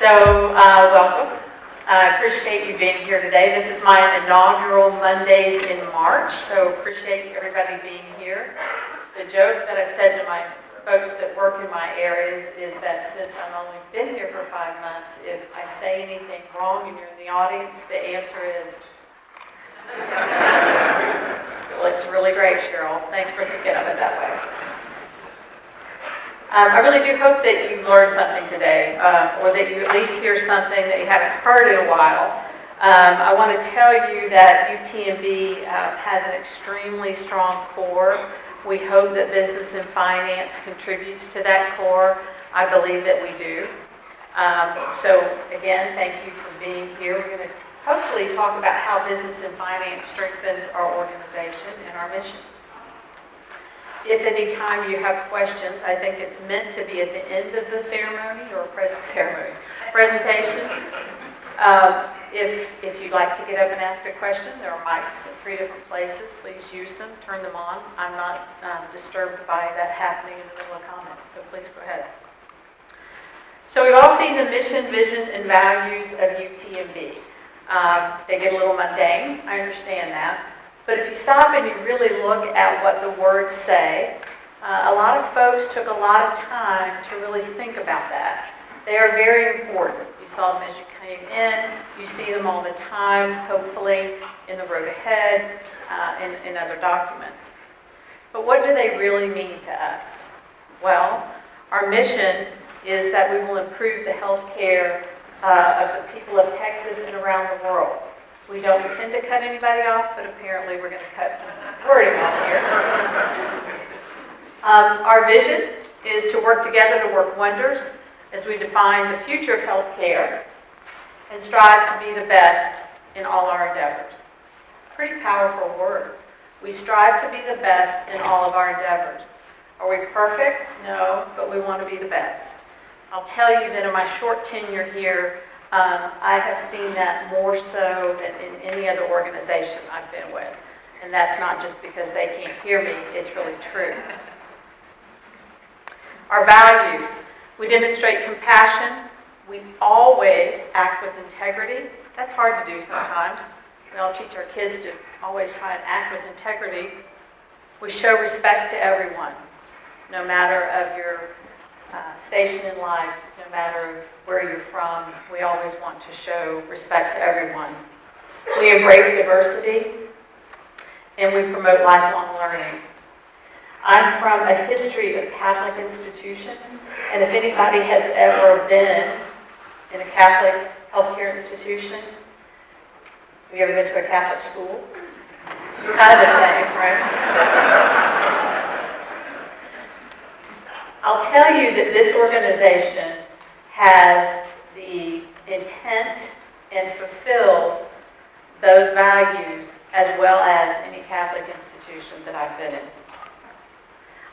Welcome. I appreciate you being here today. This is my inaugural Mondays in March, so appreciate everybody being here. The joke that I've said to my folks that work in my areas is that since I've only been here for 5 months, if I say anything wrong and you're in the audience, the answer is, it looks really great, Cheryl. Thanks for thinking of it that way. I really do hope that you learned something today, or that you at least hear something that you haven't heard in a while. I want to tell you that UTMB has an extremely strong core. We hope that business and finance contributes to that core. I believe that we do. So again, thank you for being here. We're going to hopefully talk about how business and finance strengthens our organization and our mission. If any time you have questions, I think it's meant to be at the end of the ceremony or presentation. If you'd like to get up and ask a question, there are mics in 3 different places. Please use them, turn them on. I'm not disturbed by that happening in the middle of comment, so please go ahead. So we've all seen the mission, vision, and values of UTMB. They get a little mundane, I understand that. But if you stop and you really look at what the words say, a lot of folks took a lot of time to really think about that. They are very important. You saw them as you came in. You see them all the time, hopefully, in the road ahead, in other documents. But what do they really mean to us? Well, our mission is that we will improve the health care of the people of Texas and around the world. We don't intend to cut anybody off, but apparently we're going to cut some wording off here. Our vision is to work together to work wonders as we define the future of healthcare and strive to be the best in all our endeavors. Pretty powerful words. We strive to be the best in all of our endeavors. Are we perfect? No, but we want to be the best. I'll tell you that in my short tenure here, I have seen that more so than in any other organization I've been with. And that's not just because they can't hear me, it's really true. Our values. We demonstrate compassion. We always act with integrity. That's hard to do sometimes. We all teach our kids to always try and act with integrity. We show respect to everyone, no matter of your station in life, no matter where you're from. We always want to show respect to everyone. We embrace diversity, and we promote lifelong learning. I'm from a history of Catholic institutions, and if anybody has ever been in a Catholic healthcare institution, have you ever been to a Catholic school? It's kind of the same, right? I'll tell you that this organization has the intent and fulfills those values as well as any Catholic institution that I've been in.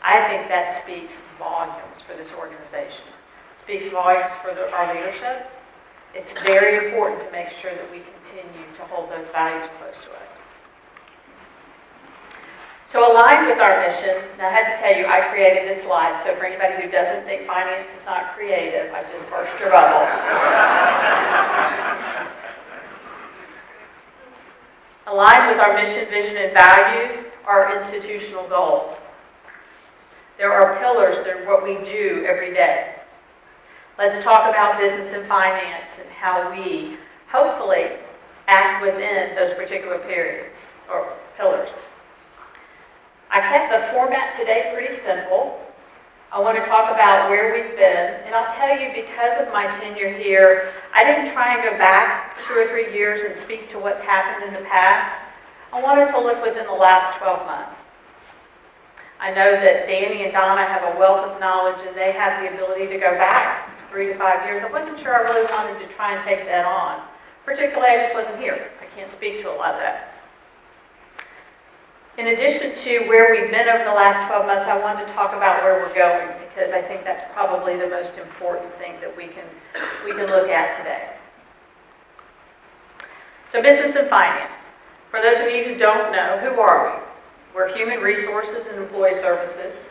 I think that speaks volumes for this organization. It speaks volumes for our leadership. It's very important to make sure that we continue to hold those values close to us. So aligned with our mission, now I had to tell you, I created this slide, so for anybody who doesn't think finance is not creative, I've just burst your bubble. Aligned with our mission, vision, and values are institutional goals. There are pillars, they're what we do every day. Let's talk about business and finance and how we, hopefully, act within those particular periods or pillars. I kept the format today pretty simple. I want to talk about where we've been, and I'll tell you, because of my tenure here, I didn't try and go back 2 or 3 years and speak to what's happened in the past. I wanted to look within the last 12 months. I know that Danny and Donna have a wealth of knowledge, and they have the ability to go back 3 to 5 years. I wasn't sure I really wanted to try and take that on. Particularly, I just wasn't here. I can't speak to a lot of that. In addition to where we've been over the last 12 months, I wanted to talk about where we're going, because I think that's probably the most important thing that we can look at today. So business and finance. For those of you who don't know, who are we? We're human resources and employee services.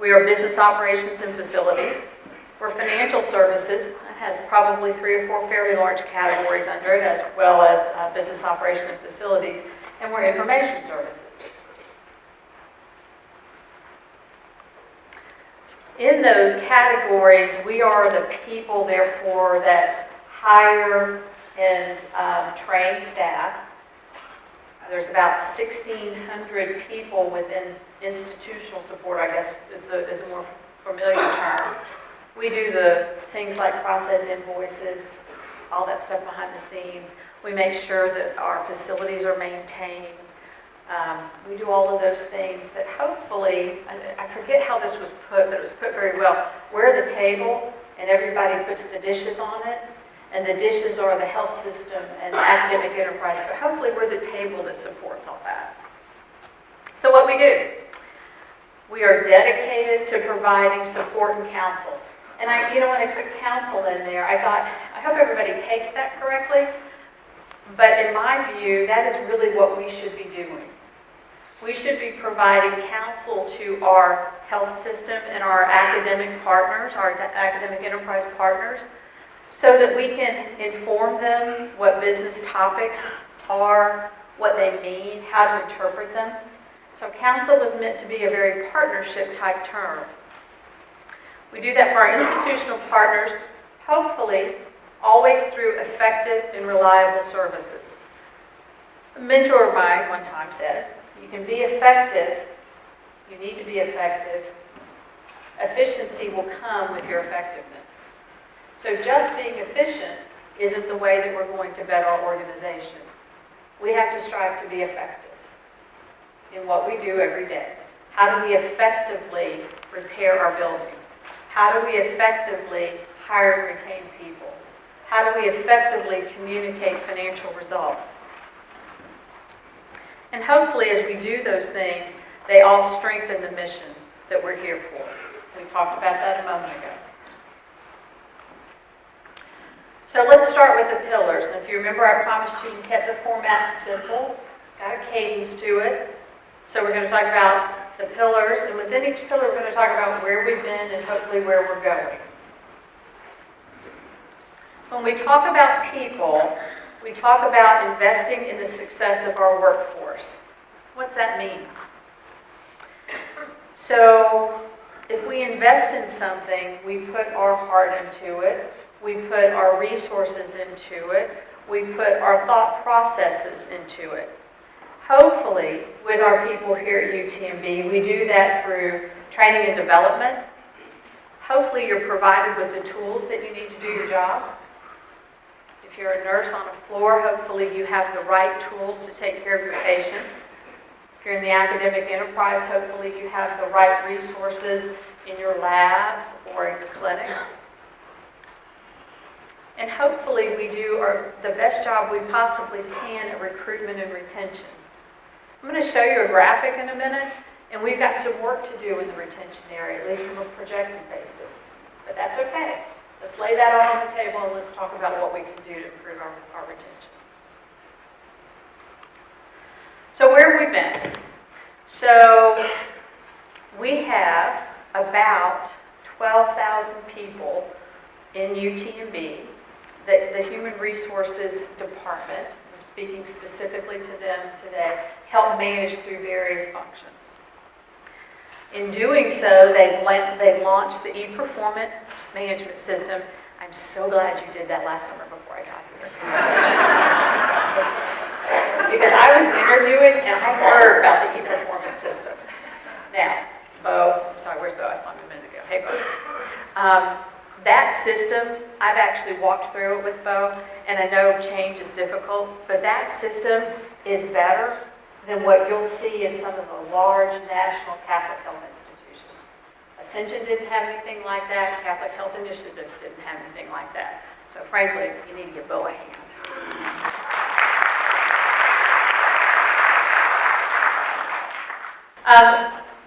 We are business operations and facilities. We're financial services. I has probably 3 or 4 fairly large categories under it, as well as business operation and facilities, and we're information services. In those categories, we are the people, therefore, that hire and train staff. There's about 1,600 people within institutional support, I guess is a more familiar term. We do the things like process invoices, all that stuff behind the scenes. We make sure that our facilities are maintained. We do all of those things that hopefully, I forget how this was put, but it was put very well. We're the table and everybody puts the dishes on it, and the dishes are the health system and the academic enterprise, but hopefully we're the table that supports all that. So what we do, we are dedicated to providing support and counsel. And when I put counsel in there, I thought, I hope everybody takes that correctly, but in my view, that is really what we should be doing. We should be providing counsel to our health system and our academic partners, our academic enterprise partners, so that we can inform them what business topics are, what they mean, how to interpret them. So counsel was meant to be a very partnership type term. We do that for our institutional partners, hopefully always through effective and reliable services. A mentor of mine one time said, you can be effective, you need to be effective. Efficiency will come with your effectiveness. So just being efficient isn't the way that we're going to better our organization. We have to strive to be effective in what we do every day. How do we effectively repair our buildings? How do we effectively hire and retain people? How do we effectively communicate financial results? And hopefully as we do those things, they all strengthen the mission that we're here for. We talked about that a moment ago. So let's start with the pillars. And if you remember, I promised you we kept the format simple. It's got a cadence to it. So we're going to talk about the pillars, and within each pillar we're going to talk about where we've been and hopefully where we're going. When we talk about people, we talk about investing in the success of our workforce. What's that mean? So if we invest in something, we put our heart into it, we put our resources into it, we put our thought processes into it. Hopefully, with our people here at UTMB, we do that through training and development. Hopefully you're provided with the tools that you need to do your job. If you're a nurse on a floor, hopefully you have the right tools to take care of your patients. If you're in the academic enterprise, hopefully you have the right resources in your labs or in your clinics. And hopefully we do the best job we possibly can at recruitment and retention. I'm going to show you a graphic in a minute, and we've got some work to do in the retention area, at least from a projected basis. But that's okay. Let's lay that out on the table and let's talk about what we can do to improve our retention. So where have we been? So we have about 12,000 people in UTMB, the Human Resources Department, I'm speaking specifically to them today, help manage through various functions. In doing so, they've launched the ePerformance management system. I'm so glad you did that last summer before I got here. Because I was interviewing and I heard about the ePerformance system. Now, Bo, sorry, where's Bo? I saw him a minute ago. Hey, Bo. That system, I've actually walked through it with Bo, and I know change is difficult, but that system is better than what you'll see in some of the large national Catholic health institutions. Ascension didn't have anything like that. Catholic Health Initiatives didn't have anything like that. So frankly, you need to give Bo a hand.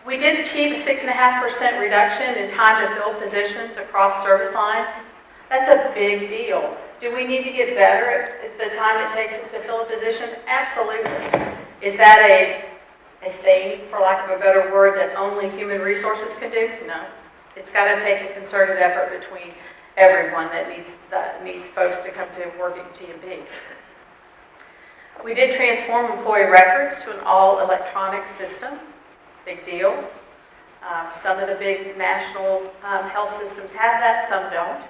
We did achieve a 6.5% reduction in time to fill positions across service lines. That's a big deal. Do we need to get better at the time it takes us to fill a position? Absolutely. Is that a thing, for lack of a better word, that only human resources can do? No. It's got to take a concerted effort between everyone that needs folks to come to work at UTMB. We did transform employee records to an all-electronic system. Big deal. Some of the big national health systems have that, some don't.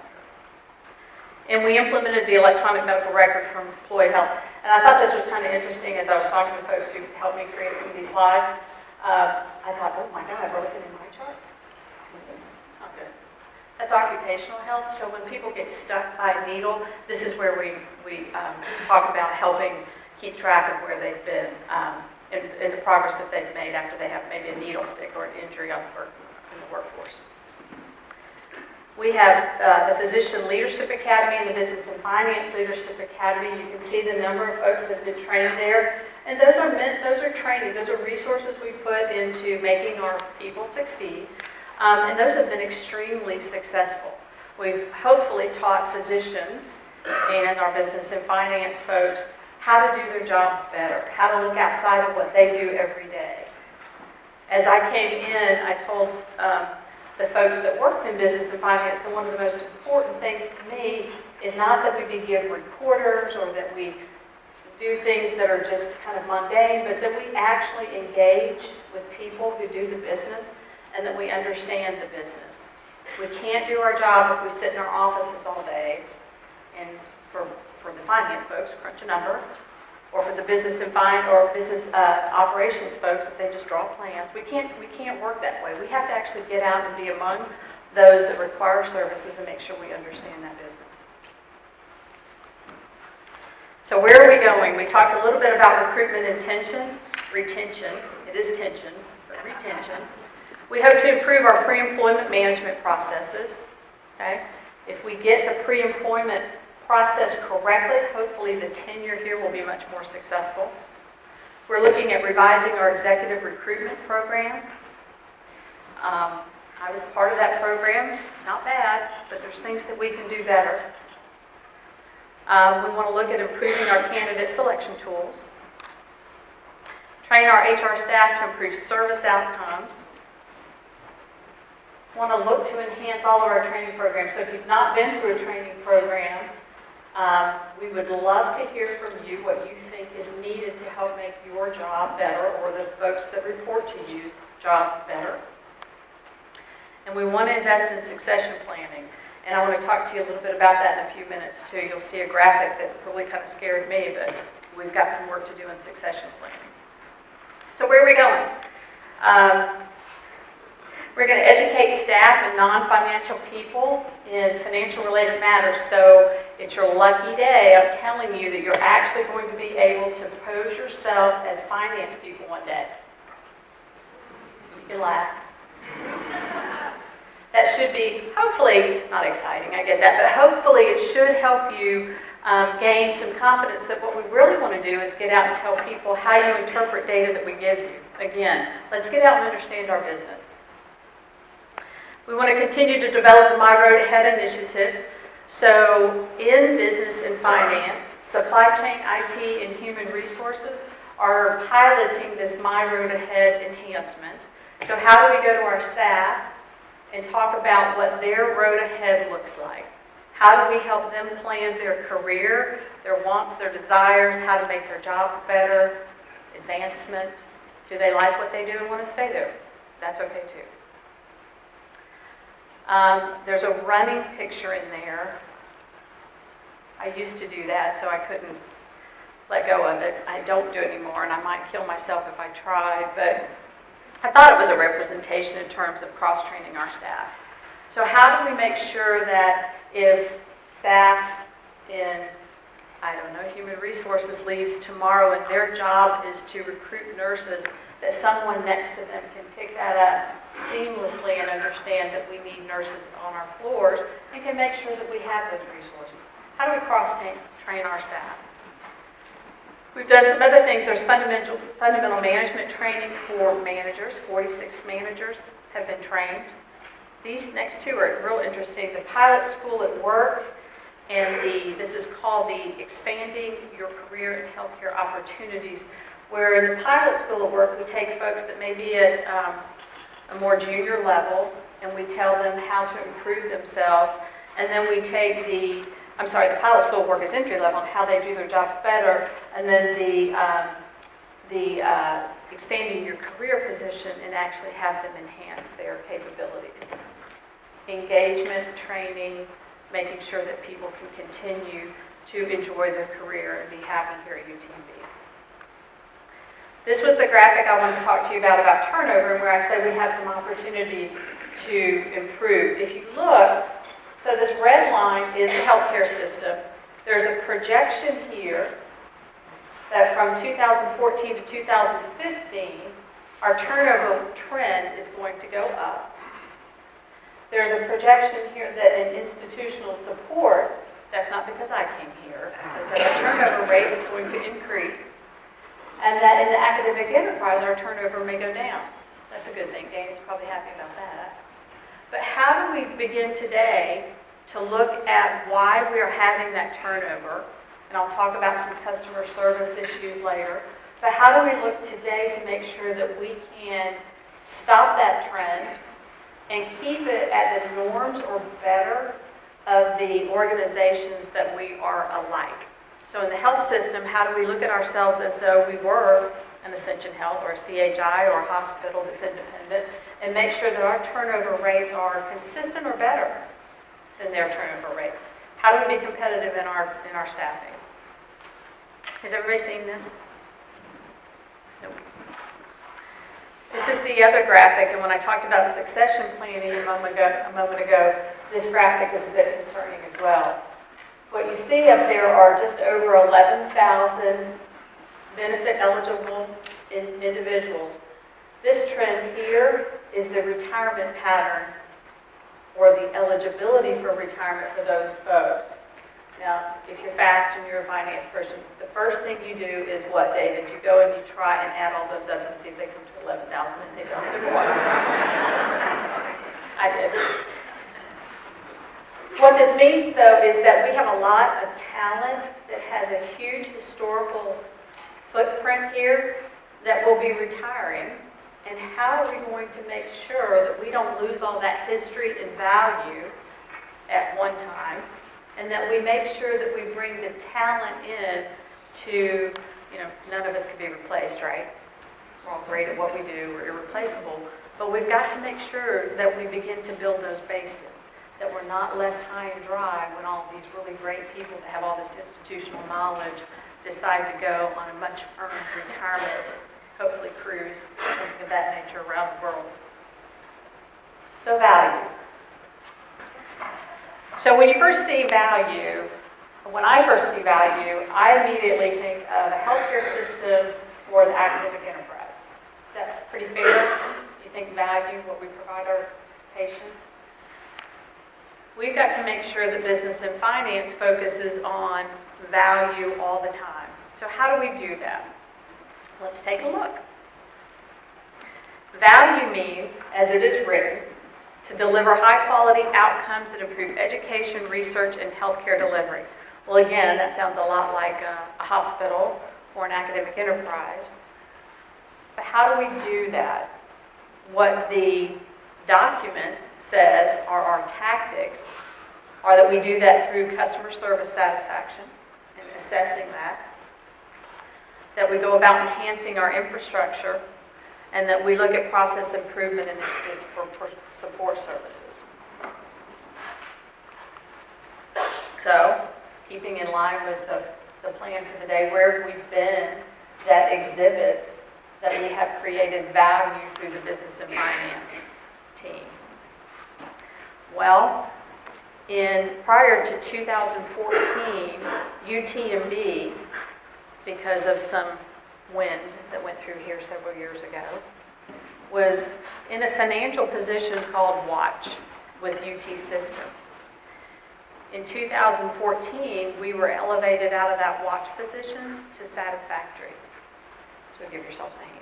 And we implemented the electronic medical record for employee health. And I thought this was kind of interesting as I was talking to folks who helped me create some of these slides. I thought, oh my God, we're looking in my chart. It's not good. That's occupational health. So when people get stuck by a needle, this is where we talk about helping keep track of where they've been and the progress that they've made after they have maybe a needle stick or an injury in the workforce. We have the Physician Leadership Academy and the Business and Finance Leadership Academy. You can see the number of folks that have been trained there. And those are training, those are resources we put into making our people succeed. And those have been extremely successful. We've hopefully taught physicians and our business and finance folks how to do their job better, how to look outside of what they do every day. As I came in, I told the folks that worked in business and finance that one of the most important things to me is not that we be good reporters or that we do things that are just kind of mundane, but that we actually engage with people who do the business and that we understand the business. We can't do our job if we sit in our offices all day and for the finance folks, crunch a number, or for the business and business operations folks, if they just draw plans. We can't work that way. We have to actually get out and be among those that require services and make sure we understand that business. So where are we going? We talked a little bit about recruitment and retention. It is tension, but retention. We hope to improve our pre-employment management processes. Okay? If we get the pre-employment process correctly, hopefully the tenure here will be much more successful. We're looking at revising our executive recruitment program. I was part of that program, not bad, but there's things that we can do better. We want to look at improving our candidate selection tools, train our HR staff to improve service outcomes, want to look to enhance all of our training programs. So if you've not been through a training program, we would love to hear from you what you think is needed to help make your job better or the folks that report to you's job better. And we want to invest in succession planning. And I want to talk to you a little bit about that in a few minutes too. You'll see a graphic that really kind of scared me, but we've got some work to do in succession planning. So where are we going? We're going to educate staff and non-financial people in financial related matters. So it's your lucky day. I'm telling you that you're actually going to be able to pose yourself as finance people one day. You can laugh. That should be, hopefully, not exciting, I get that, but hopefully it should help you gain some confidence that what we really want to do is get out and tell people how you interpret data that we give you. Again, let's get out and understand our business. We want to continue to develop the My Road Ahead initiatives. So in business and finance, supply chain, IT, and human resources are piloting this My Road Ahead enhancement. So how do we go to our staff and talk about what their road ahead looks like? How do we help them plan their career, their wants, their desires, how to make their job better, advancement? Do they like what they do and want to stay there? That's okay too. There's a running picture in there. I used to do that, so I couldn't let go of it. I don't do it anymore, and I might kill myself if I tried, but I thought it was a representation in terms of cross-training our staff. So how do we make sure that if staff in, human resources leaves tomorrow and their job is to recruit nurses, that someone next to them can pick that up seamlessly and understand that we need nurses on our floors and can make sure that we have those resources? How do we cross-train our staff? We've done some other things. There's fundamental management training for managers. 46 managers have been trained. These next two are real interesting. The pilot school at work and this is called the Expanding Your Career and Healthcare Opportunities, where in the pilot school at work we take folks that may be at a more junior level and we tell them how to improve themselves And then we take the pilot school of work is entry level on how they do their jobs better, and then the expanding your career position and actually have them enhance their capabilities. Engagement, training, making sure that people can continue to enjoy their career and be happy here at UTMB. This was the graphic I wanted to talk to you about turnover, and where I said we have some opportunity to improve. If you look, so this red line is the healthcare system. There's a projection here that from 2014 to 2015, our turnover trend is going to go up. There's a projection here that in institutional support, that's not because I came here, because our turnover rate is going to increase. And that in the academic enterprise, our turnover may go down. That's a good thing. Danny's probably happy about that. But how do we begin today to look at why we are having that turnover? And I'll talk about some customer service issues later. But how do we look today to make sure that we can stop that trend and keep it at the norms or better of the organizations that we are alike? So in the health system, how do we look at ourselves as though we were an Ascension Health or a CHI or a hospital that's independent, and make sure that our turnover rates are consistent or better than their turnover rates? How do we be competitive in our staffing? Has everybody seen this? Nope. This is the other graphic, and when I talked about succession planning a moment ago, this graphic is a bit concerning as well. What you see up there are just over 11,000 benefit eligible individuals. This trend here is the retirement pattern, or the eligibility for retirement for those folks. Now, if you're fast and you're a finance person, the first thing you do is what, David? You go and you try and add all those up and see if they come to 11,000, and they don't. I did. What this means, though, is that we have a lot of talent that has a huge historical footprint here that will be retiring. And how are we going to make sure that we don't lose all that history and value at one time, and that we make sure that we bring the talent in to, none of us can be replaced, right? We're all great at what we do, we're irreplaceable, but we've got to make sure that we begin to build those bases, that we're not left high and dry when all these really great people that have all this institutional knowledge decide to go on a much earned retirement, hopefully cruise, something of that nature around the world. So value. So when you first see value, when I first see value, I immediately think of a healthcare system or the academic enterprise. Is that pretty fair? You think value, what we provide our patients? We've got to make sure that business and finance focuses on value all the time. So how do we do that? Let's take a look. Value means, as it is written, to deliver high-quality outcomes that improve education, research, and healthcare delivery. Well, again, that sounds a lot like a hospital or an academic enterprise. But how do we do that? What the document says are our tactics are that we do that through customer service satisfaction and assessing that we go about enhancing our infrastructure, and that we look at process improvement initiatives for support services. So, keeping in line with the plan for the day, where have we been that exhibits that we have created value through the business and finance team? Well, prior to 2014, UTMB, because of some wind that went through here several years ago, was in a financial position called Watch with UT System. In 2014, we were elevated out of that Watch position to Satisfactory. So give yourselves a hand.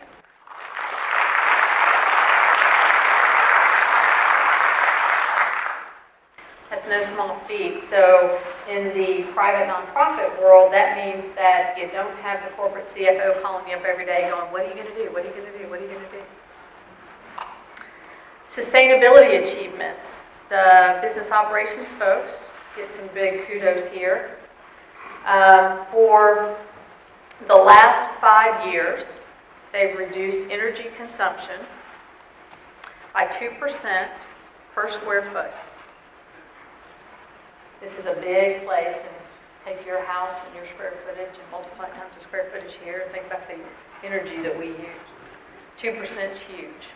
That's no small feat. So in the private nonprofit world, that means that you don't have the corporate CFO calling you up every day going, what are you going to do? What are you going to do? What are you going to do? Sustainability achievements. The business operations folks get some big kudos here. For the last 5 years, they've reduced energy consumption by 2% per square foot. This is a big place, and take your house and your square footage and multiply it times the square footage here, and think about the energy that we use. 2% is huge.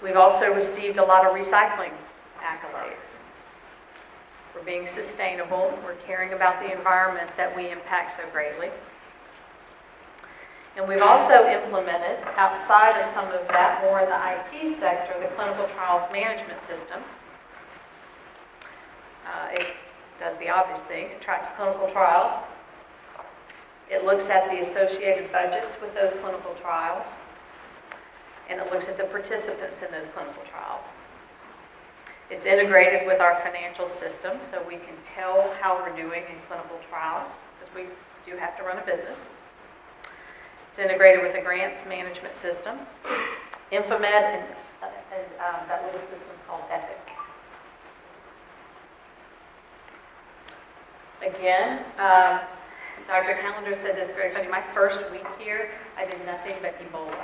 We've also received a lot of recycling accolades. We're being sustainable. We're caring about the environment that we impact so greatly. And we've also implemented, outside of some of that, more in the IT sector, the clinical trials management system. It does the obvious thing. It tracks clinical trials. It looks at the associated budgets with those clinical trials. And it looks at the participants in those clinical trials. It's integrated with our financial system, so we can tell how we're doing in clinical trials, because we do have to run a business. It's integrated with the grants management system, Infomed, and that little system called Epic. Again, Dr. Callender said this very funny. My first week here, I did nothing but Ebola.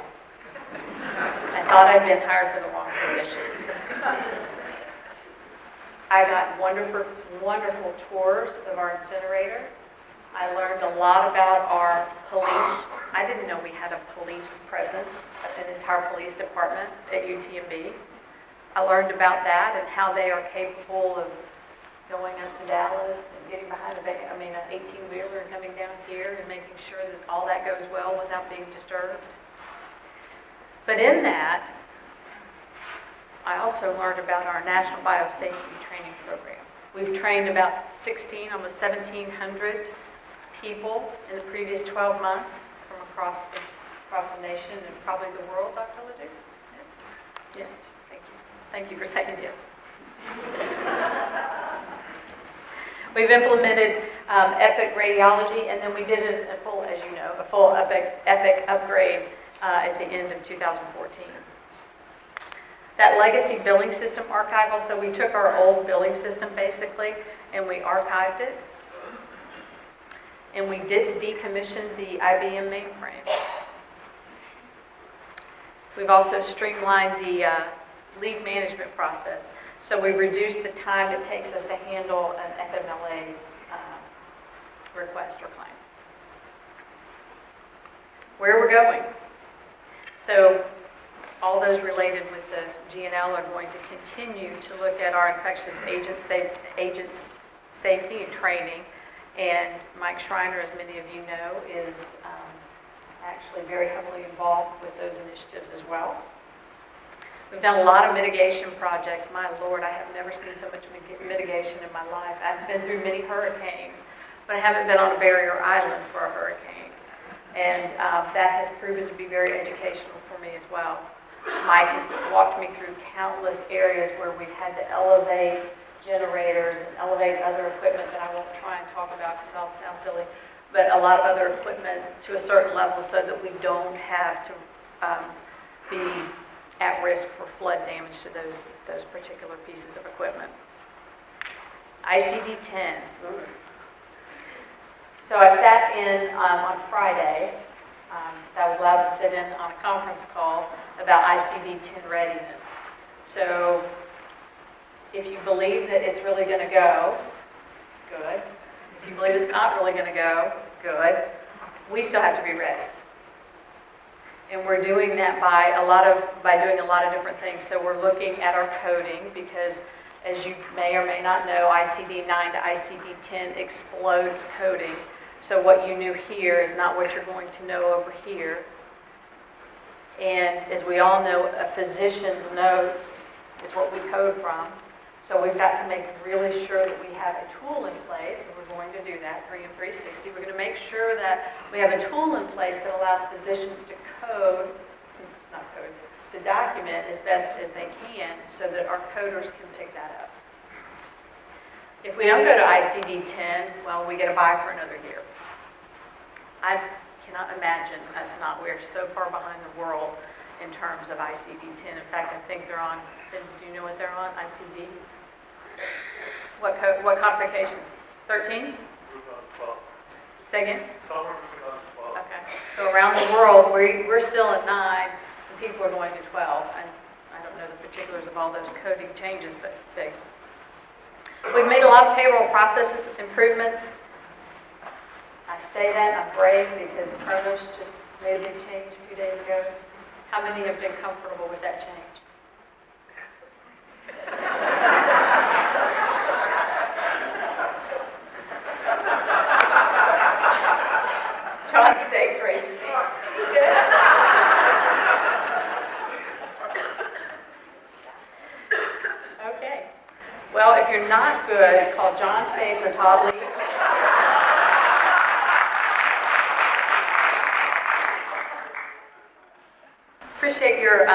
I thought I'd been hired for the wrong position. I got wonderful tours of our incinerator. I learned a lot about our police. I didn't know we had a police presence, an entire police department at UTMB. I learned about that and how they are capable of going up to Dallas and getting behind an 18-wheeler and coming down here and making sure that all that goes well without being disturbed. But in that, I also learned about our National Biosafety Training Program. We've trained about almost 1,700 people in the previous 12 months from across the nation and probably the world, Dr. Ledoux? Yes? Yes, thank you. Thank you for saying yes. We've implemented Epic Radiology, and then we did a full Epic upgrade at the end of 2014. That legacy billing system archival, so we took our old billing system basically, and we archived it. And we did decommission the IBM mainframe. We've also streamlined the leave management process. So we reduced the time it takes us to handle an FMLA request or claim. Where we're going. So all those related with the G&L are going to continue to look at our infectious agents safety and training. And Mike Schreiner, as many of you know, is actually very heavily involved with those initiatives as well. We've done a lot of mitigation projects. My Lord, I have never seen so much mitigation in my life. I've been through many hurricanes, but I haven't been on a barrier island for a hurricane. And that has proven to be very educational for me as well. Mike has walked me through countless areas where we've had to elevate generators and elevate other equipment that I won't try and talk about because I'll sound silly, but a lot of other equipment to a certain level so that we don't have to be at risk for flood damage to those particular pieces of equipment. ICD-10. So I sat in on Friday. I was allowed to sit in on a conference call about ICD-10 readiness. So if you believe that it's really going to go, good. If you believe it's not really going to go, good. We still have to be ready. And we're doing that by doing a lot of different things. So we're looking at our coding because, as you may or may not know, ICD-9 to ICD-10 explodes coding. So what you knew here is not what you're going to know over here. And as we all know, a physician's notes is what we code from. So we've got to make really sure that we have a tool in place, and we're going to do that, 3M 360. We're going to make sure that we have a tool in place that allows physicians to to document as best as they can so that our coders can pick that up. If we don't go to ICD-10, well, we get a buy for another year. I cannot imagine us not. We're so far behind the world in terms of ICD-10. In fact, I think they're on, Cindy, do you know what they're on, ICD? What codification? 13? Moving on 12. Say again? Some are moving on to 12. Okay. So around the world, we're still at 9, and people are going to 12. And I don't know the particulars of all those coding changes, but we've made a lot of payroll processes improvements. I say that, I'm brave, because Kronos just made a big change a few days ago. How many have been comfortable with that change? John Stakes raised his hand. He's good. Okay. Well, if you're not good, call John Stakes or Todd Lee. Appreciate your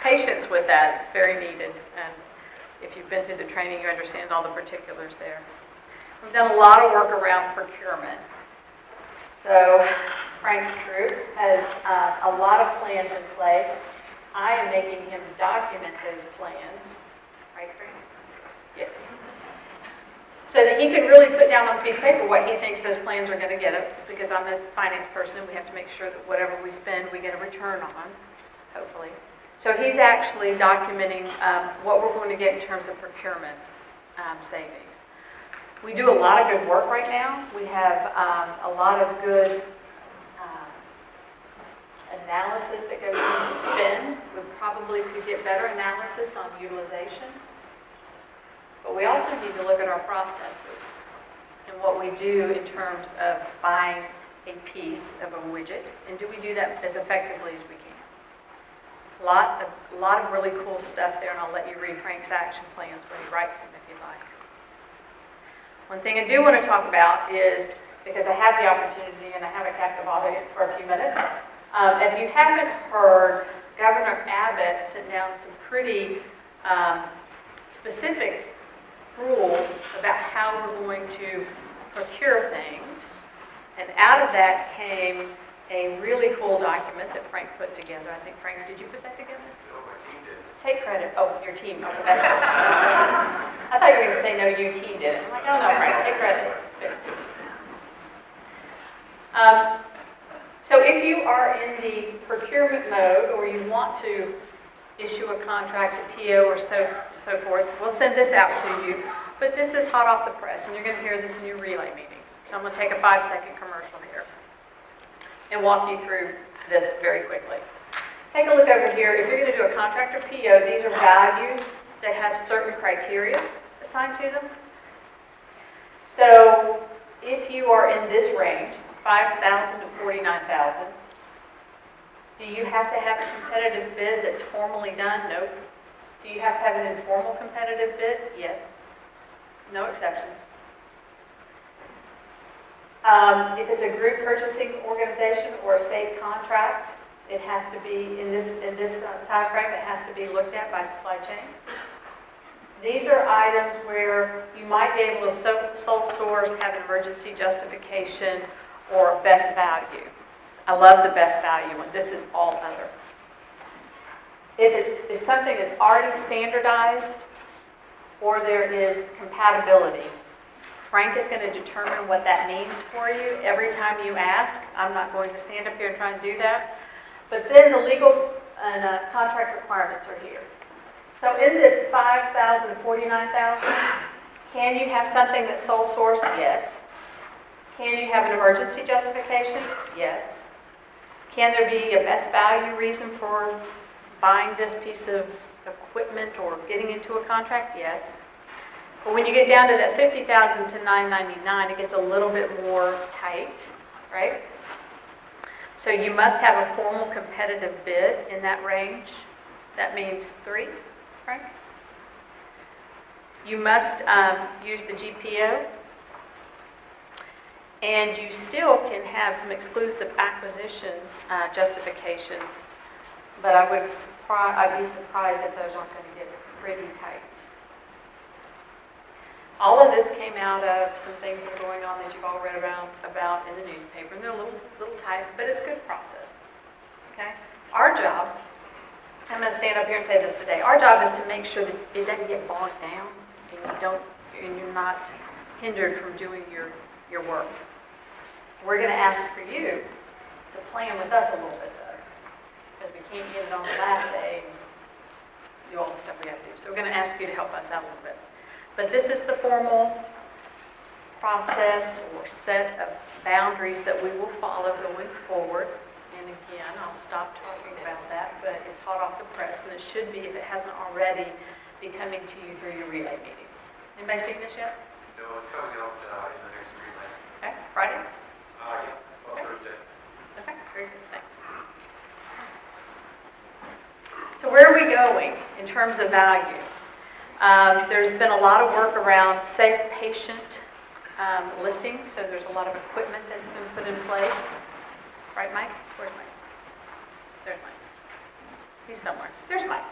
patience with that. It's very needed. And if you've been through the training, you understand all the particulars there. We've done a lot of work around procurement. So Frank's group has a lot of plans in place. I am making him document those plans. Right, Frank? Yes. So that he can really put down on a piece of paper what he thinks those plans are going to get us, because I'm a finance person. We have to make sure that whatever we spend, we get a return on, hopefully. So he's actually documenting what we're going to get in terms of procurement savings. We do a lot of good work right now. We have a lot of good analysis that goes into spend. We probably could get better analysis on utilization. But we also need to look at our processes and what we do in terms of buying a piece of a widget. And do we do that as effectively as we can? A lot of really cool stuff there, and I'll let you read Frank's action plans where he writes them if you'd like. One thing I do want to talk about is, because I have the opportunity and I have a captive audience for a few minutes, if you haven't heard, Governor Abbott sent down some pretty specific rules about how we're going to procure things. And out of that came a really cool document that Frank put together. I think, Frank, did you put that together? No, my team did. Take credit. Oh, your team. Okay, that's right. I thought you were going to say, no, your team did it. I'm like, oh, no, Frank, take credit. It's good. So if you are in the procurement mode, or you want to issue a contract, a PO, or so forth, we'll send this out to you. But this is hot off the press, and you're going to hear this in your relay meetings. So I'm going to take a 5-second commercial here and walk you through this very quickly. Take a look over here. If you're going to do a contract or PO, these are values that have certain criteria assigned to them. So if you are in this range, 5,000 to 49,000, do you have to have a competitive bid that's formally done? Nope. Do you have to have an informal competitive bid? Yes. No exceptions. If it's a group purchasing organization or a state contract, it has to be, in this time frame, it has to be looked at by supply chain. These are items where you might be able to sole source, have an emergency justification, or best value. I love the best value one. This is all other. If something is already standardized, or there is compatibility, Frank is going to determine what that means for you every time you ask. I'm not going to stand up here and try and do that. But then the legal and contract requirements are here. So in this 5,000 to 49,000, can you have something that's sole source? Yes. Can you have an emergency justification? Yes. Can there be a best value reason for buying this piece of equipment or getting into a contract? Yes. But when you get down to that 50,000 to 999, it gets a little bit more tight, right? So you must have a formal competitive bid in that range. That means 3, right? You must use the GPO. And you still can have some exclusive acquisition justifications, but I'd be surprised if those aren't going to get pretty tight. All of this came out of some things that are going on that you've all read about in the newspaper, and they're a little tight, but it's a good process. Okay? Our job I'm going to stand up here and say this today. Our job is to make sure that it doesn't get bogged down and you're not hindered from doing your work. We're going to ask for you to plan with us a little bit though, because we can't get it on the last day and do all the stuff we have to do. So we're going to ask you to help us out a little bit. But this is the formal process or set of boundaries that we will follow going forward. And again, I'll stop talking about that, but it's hot off the press, and it should be, if it hasn't already, be coming to you through your relay meetings. Anybody seen this yet? No, it's coming out in the next relay. Okay, Friday? Yeah, well, Thursday. Okay, very good, thanks. So where are we going in terms of value? There's been a lot of work around safe patient lifting, so there's a lot of equipment that's been put in place. Right, Mike? Where's Mike? There's Mike. He's somewhere. There's Mike.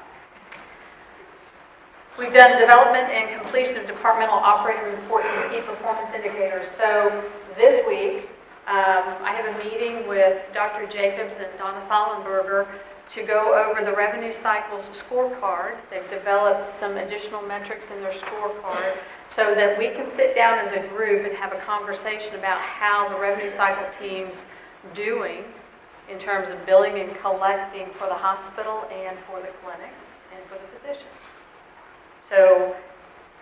We've done development and completion of departmental operating reports and key performance indicators. So this week, I have a meeting with Dr. Jacobs and Donna Sollenberger to go over the revenue cycles scorecard. They've developed some additional metrics in their scorecard so that we can sit down as a group and have a conversation about how the revenue cycle team's doing in terms of billing and collecting for the hospital and for the clinics and for the physicians. So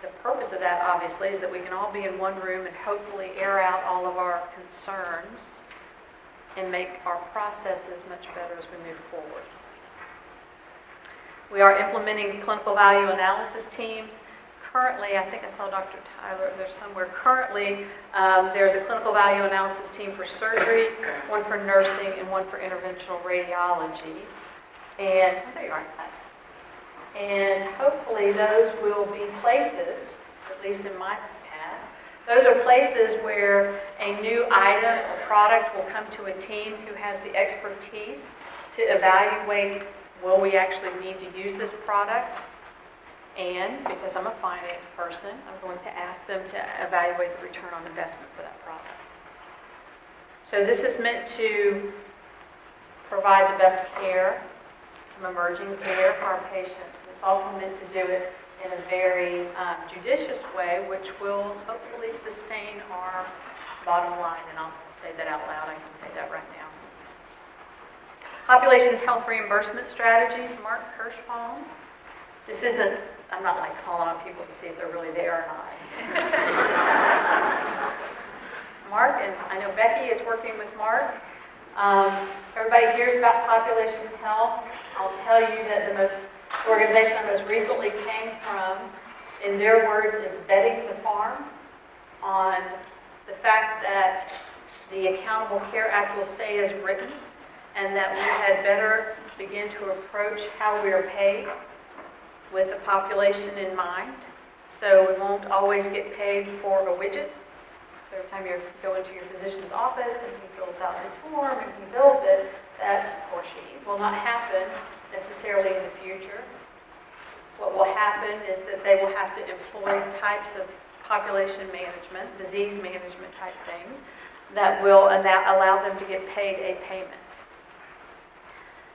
the purpose of that, obviously, is that we can all be in one room and hopefully air out all of our concerns and make our processes much better as we move forward. We are implementing clinical value analysis teams. Currently, I think I saw Dr. Tyler there somewhere. Currently, there's a clinical value analysis team for surgery, one for nursing, and one for interventional radiology. And there you are. And hopefully those will be places, at least in my past, those are places where a new item or product will come to a team who has the expertise to evaluate, will we actually need to use this product? And because I'm a finance person, I'm going to ask them to evaluate the return on investment for that product. So this is meant to provide the best care, some emerging care for our patients. It's also meant to do it in a very judicious way, which will hopefully sustain our bottom line. And I'll say that out loud. I can say that right now. Population health reimbursement strategies, Mark Kirschbaum. This isn't, I'm not like calling on people to see if they're really there or not. Mark, and I know Becky is working with Mark. Everybody hears about population health. I'll tell you that the organization I most recently came from, in their words, is betting the farm on the fact that the Accountable Care Act will stay as written and that we had better begin to approach how we are paid with the population in mind. So we won't always get paid for a widget. So every time you go into your physician's office and he fills out his form and he bills it, that or she will not happen necessarily in the future. What will happen is that they will have to employ types of population management, disease management type things that will allow them to get paid a payment.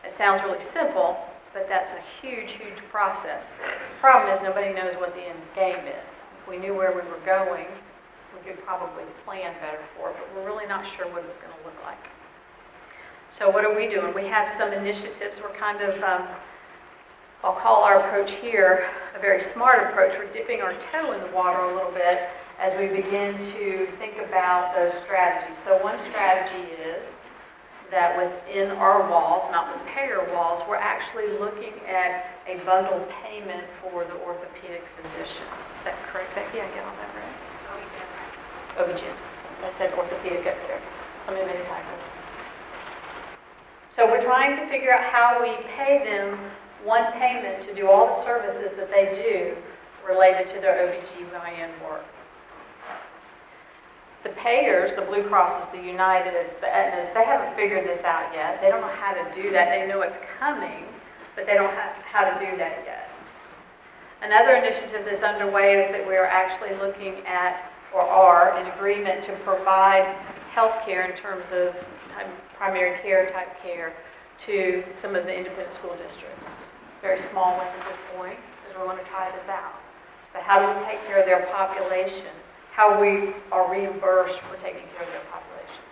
It sounds really simple, but that's a huge, huge process. The problem is nobody knows what the end game is. If we knew where we were going, we could probably plan better for it, but we're really not sure what it's going to look like. So what are we doing? We have some initiatives. We're kind of, I'll call our approach here a very smart approach. We're dipping our toe in the water a little bit as we begin to think about those strategies. So one strategy is that within our walls, not with payer walls, we're actually looking at a bundled payment for the orthopedic physicians. Is that correct, Becky? I get all that right? OB-GYN. I said orthopedic up there. Let me make a typo. So we're trying to figure out how we pay them one payment to do all the services that they do related to their OB-GYN work. The payers, the Blue Crosses, the Uniteds, the Aetnas, they haven't figured this out yet. They don't know how to do that. They know it's coming, but they don't know how to do that yet. Another initiative that's underway is that we are actually looking at, or are in agreement to provide health care in terms of primary care type care to some of the independent school districts. very small ones at this point, because we want to try this out. But how do we take care of their population? How we are reimbursed for taking care of their population.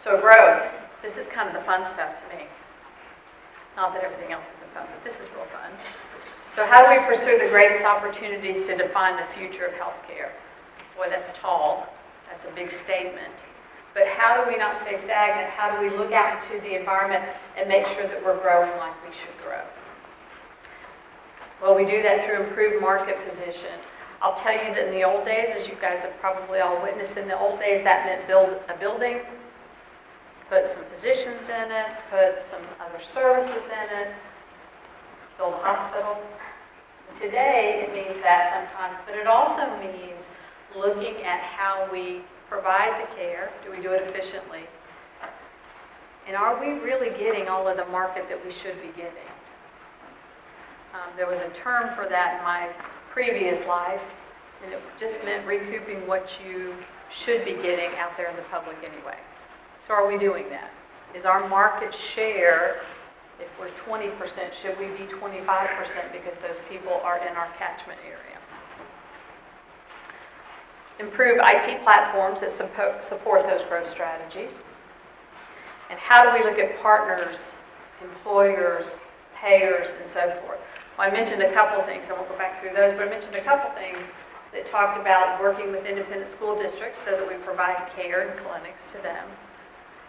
So growth, this is kind of the fun stuff to me. Not that everything else isn't fun, but this is real fun. So how do we pursue the greatest opportunities to define the future of healthcare? Boy, that's tall. That's a big statement. But how do we not stay stagnant? How do we look out into the environment and make sure that we're growing like we should grow? Well, we do that through improved market position. I'll tell you that in the old days, as you guys have probably all witnessed, in the old days that meant build a building, put some physicians in it, put some other services in it, build a hospital. Today, it means that sometimes, but it also means looking at how we provide the care. Do we do it efficiently? And are we really getting all of the market that we should be getting? There was a term for that in my previous life, and it just meant recouping what you should be getting out there in the public anyway. So are we doing that? Is our market share, if we're 20%, should we be 25% because those people are in our catchment area? Improve IT platforms that support those growth strategies. And how do we look at partners, employers, payers, and so forth? Well, I mentioned a couple things. I won't go back through those, but I mentioned a couple things that talked about working with independent school districts so that we provide care and clinics to them.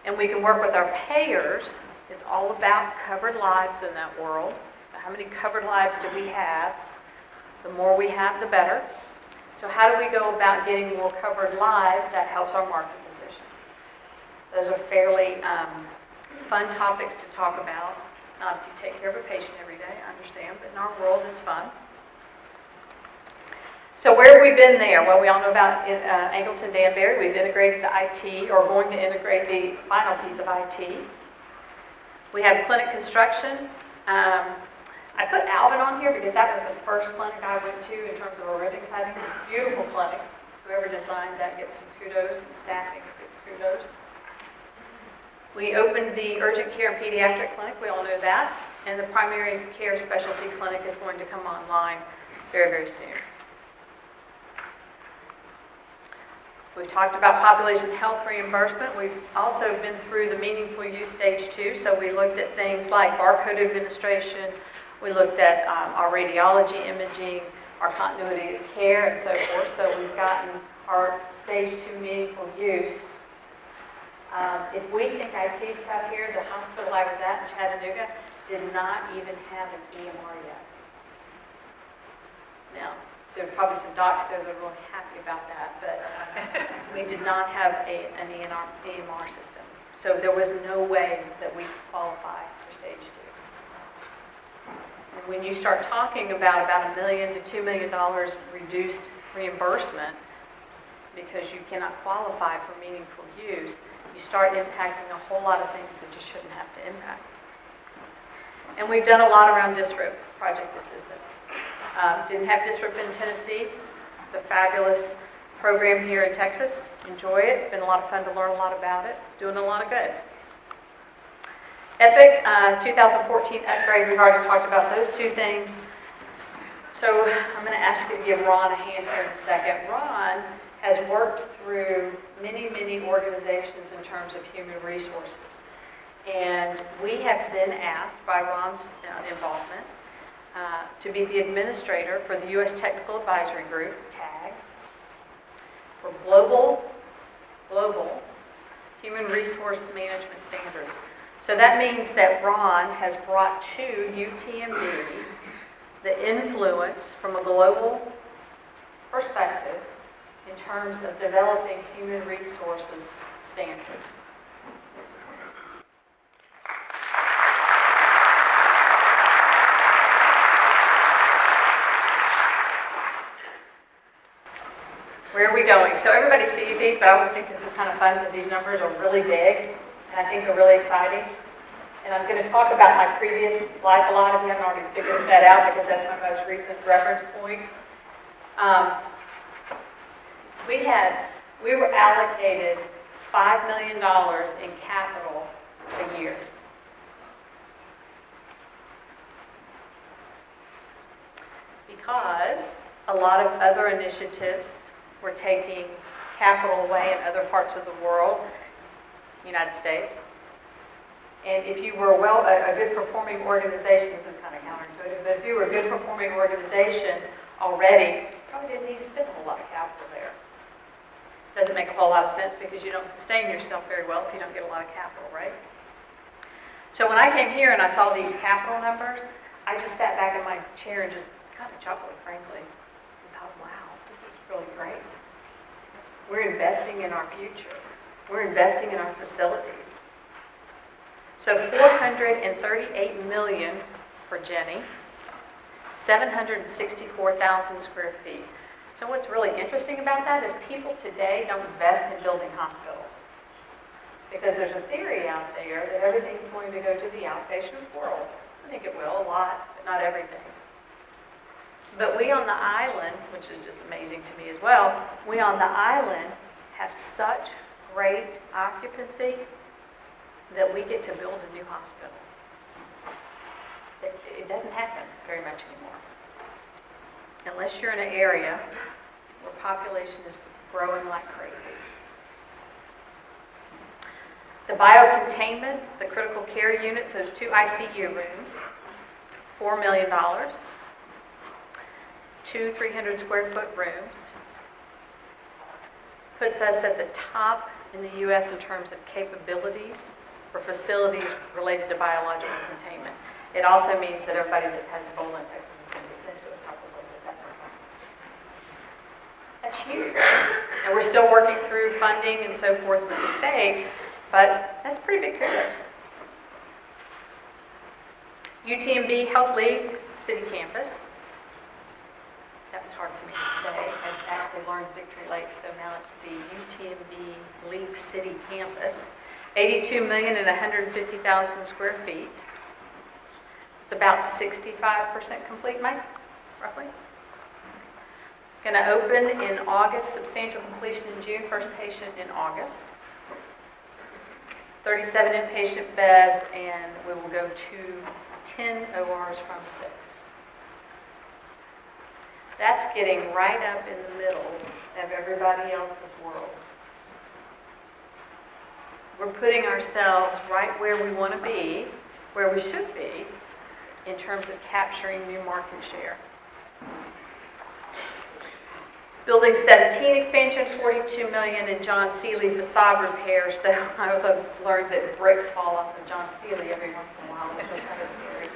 And we can work with our payers. It's all about covered lives in that world. So how many covered lives do we have? The more we have, the better. So how do we go about getting more covered lives? That helps our market position. Those are fairly fun topics to talk about. Not if you take care of a patient every day, I understand, but in our world, it's fun. So where have we been there? Well, we all know about Angleton Danbury. We've integrated the IT, or going to integrate the final piece of IT. We have clinic construction. I put Alvin on here because that was the first clinic I went to in terms of a ribbon cutting. Beautiful clinic. Whoever designed that gets some kudos, and staffing gets kudos. We opened the urgent care and pediatric clinic, we all know that, and the primary care specialty clinic is going to come online very, very soon. We've talked about population health reimbursement. We've also been through the meaningful use stage 2, so we looked at things like barcode administration, we looked at our radiology imaging, our continuity of care, and so forth. So we've gotten our stage 2 meaningful use. If we think IT's tough here, the hospital I was at in Chattanooga did not even have an EMR yet. Now, there are probably some docs there that are really happy about that, but we did not have an EMR system. So there was no way that we could qualify for stage 2. And when you start talking about $1 million to $2 million reduced reimbursement because you cannot qualify for meaningful use, you start impacting a whole lot of things that you shouldn't have to impact. And we've done a lot around DISRIP, project assistance. Didn't have DISRIP in Tennessee. It's a fabulous program here in Texas. Enjoy it. Been a lot of fun to learn a lot about it. Doing a lot of good. EPIC 2014 upgrade, we've already talked about those two things. So I'm going to ask you to give Ron a hand here in a second. Ron has worked through many, many organizations in terms of human resources. And we have been asked by Ron's involvement to be the administrator for the U.S. Technical Advisory Group, TAG, for global human resource management standards. So that means that Ron has brought to UTMB the influence from a global perspective in terms of developing human resources standards. Where are we going? So everybody sees these, but I always think this is kind of fun because these numbers are really big, and I think they're really exciting. And I'm going to talk about my previous life a lot if you haven't already figured that out, because that's my most recent reference point. We were allocated $5 million in capital a year. because a lot of other initiatives were taking capital away in other parts of the world, United States. And if you were a good performing organization, this is kind of counterintuitive, but if you were a good performing organization already, you probably didn't need to spend a whole lot of capital there. Doesn't make a whole lot of sense because you don't sustain yourself very well if you don't get a lot of capital, right? So when I came here and I saw these capital numbers, I just sat back in my chair and just kind of chuckled, frankly. And thought, wow, this is really great. We're investing in our future. We're investing in our facilities. So $438 million for Jenny, 764,000 square feet. So what's really interesting about that is people today don't invest in building hospitals. Because there's a theory out there that everything's going to go to the outpatient world. I think it will, a lot, but not everything. But we on the island, which is just amazing to me as well, we on the island have such great occupancy that we get to build a new hospital. It doesn't happen very much anymore. Unless you're in an area where population is growing like crazy. The biocontainment, the critical care units, those 2 ICU rooms, $4 million. 2 300 square foot rooms. Puts us at the top in the U.S. in terms of capabilities for facilities related to biological containment. It also means that everybody that has Ebola in Texas is going to be sent to us probably, but that's okay. That's huge. And we're still working through funding and so forth with the state, but that's pretty big kudos. UTMB Health League City Campus. That was hard for me to say. I actually learned Victory Lake, so now it's the UTMB League City Campus. 82 million and 150,000 square feet. It's about 65% complete, Mike, roughly. Going to open in August, substantial completion in June, first patient in August. 37 inpatient beds, and we will go to 10 ORs from 6. That's getting right up in the middle of everybody else's world. We're putting ourselves right where we want to be, where we should be, in terms of capturing new market share. Building 17 expansion, $42 million, and John Seeley facade repair. So I also learned that bricks fall off of John Seeley every once in a while, which was kind of scary.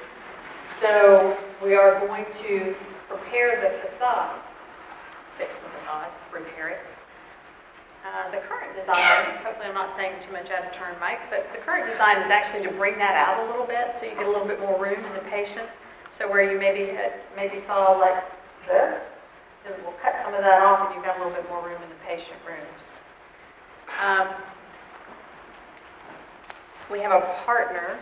So we are going to repair the facade, fix the facade, repair it. The current design, hopefully I'm not saying too much out of turn, Mike, but the current design is actually to bring that out a little bit so you get a little bit more room in the patients. So where you maybe saw like this, then we'll cut some of that off and you've got a little bit more room in the patient rooms. We have a partner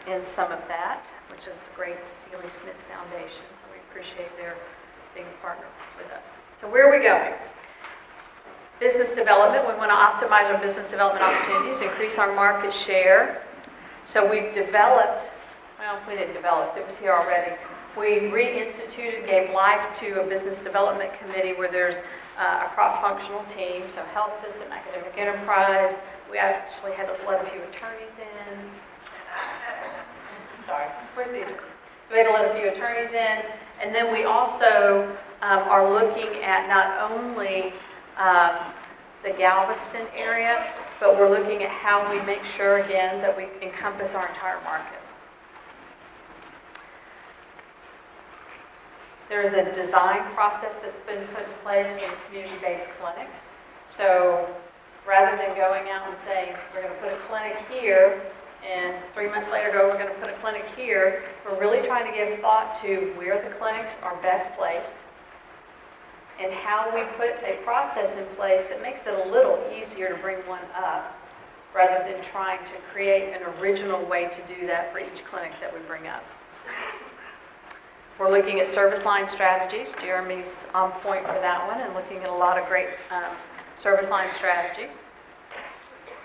in some of that, which is the great Seeley Smith Foundation, so we appreciate their being a partner with us. So where are we going? Business development. We want to optimize our business development opportunities, increase our market share. So we've developed, well, we didn't develop, it was here already. We reinstituted, gave life to a business development committee where there's a cross-functional team, so health system, academic enterprise. We actually had to let a few attorneys in. Sorry, where's the attorney? So we had to let a few attorneys in. And then we also are looking at not only the Galveston area, but we're looking at how we make sure, again, that we encompass our entire market. There's a design process that's been put in place for community-based clinics. So rather than going out and saying, we're going to put a clinic here, and 3 months later we're going to put a clinic here, we're really trying to give thought to where the clinics are best placed and how we put a process in place that makes it a little easier to bring one up rather than trying to create an original way to do that for each clinic that we bring up. We're looking at service line strategies. Jeremy's on point for that one and looking at a lot of great service line strategies,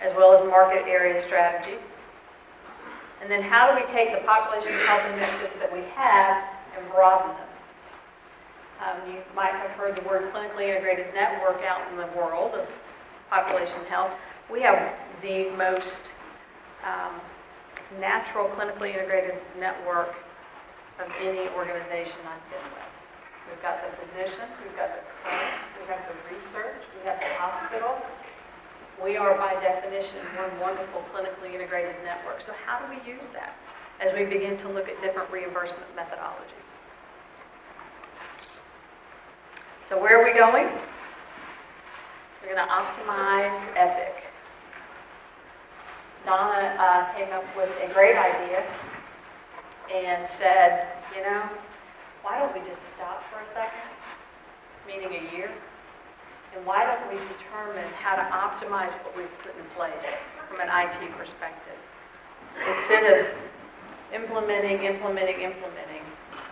as well as market area strategies. And then how do we take the population health initiatives that we have and broaden them? You might have heard the word clinically integrated network out in the world of population health. We have the most natural clinically integrated network of any organization I've been with. We've got the physicians, we've got the clinics, we have the research, we have the hospital. We are by definition one wonderful clinically integrated network. So how do we use that as we begin to look at different reimbursement methodologies? So where are we going? We're going to optimize EPIC. Donna came up with a great idea and said, you know, why don't we just stop for a second, meaning a year, and why don't we determine how to optimize what we've put in place from an IT perspective? Instead of implementing,